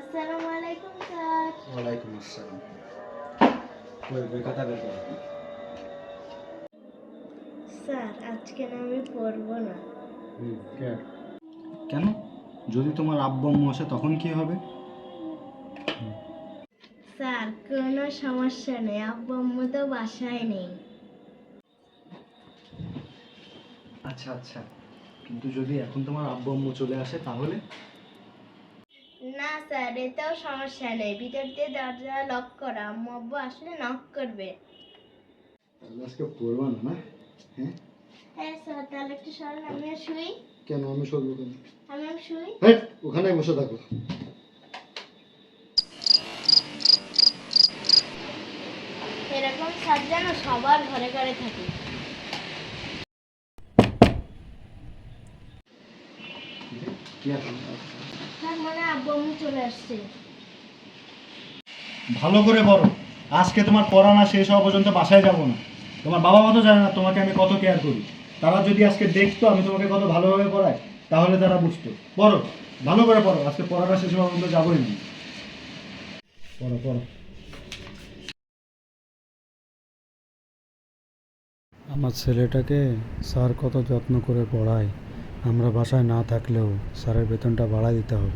আসসালামু আলাইকুম স্যার। ওয়ালাইকুম আসসালাম। বই খাতা বের করো। স্যার আজকে না আমি পড়বো না। কেন? যদি তোমার আব্বু আম্মু আসে তখন কি হবে? স্যার কোনো সমস্যা নেই, আব্বু আম্মু তো বাসায় নেই। আচ্ছা আচ্ছা, কিন্তু যদি এখন তোমার আব্বু আম্মু চলে আসে তাহলে? না স্যার, এতেও সমস্যা নেই, ভিতর দিয়ে দরজা লক করা, আম্মু আব্বু আসলে নক করবে। তাহলে আজকে পড়বা না, না? হ্যাঁ হ্যাঁ স্যার, তাহলে একটু সরেন, আমিও শুই। কেন? আমি সরবো কেন? আমিও শুই। হ্যাঁ, ওখানে বসে থাকো। এরকম স্যার যেন সবার ঘরে ঘরে থাকে। কি আছে? স্যার মানে আব্বু আম্মু চলে আসছে। ভালো করে পড়ো। আজকে তোমার পড়া না শেষ হওয়া পর্যন্ত বাসায় যাব না। তোমার বাবা মা তো জানে না তোমাকে আমি কত কেয়ার করি। তারা যদি আজকে দেখতো আমি তোমাকে কত ভালোভাবে পড়াই, তাহলে তারা বুঝতো। পড়ো, ভালো করে পড়ো। আজকে পড়াটা শেষ হওয়া পর্যন্ত যাবোই না। পড়ো পড়ো। আমার ছেলেটাকে স্যার কত যত্ন করে পড়ায়। আমরা বাসায় না থাকলেও স্যারের বেতনটা বাড়ায় দিতে হবে।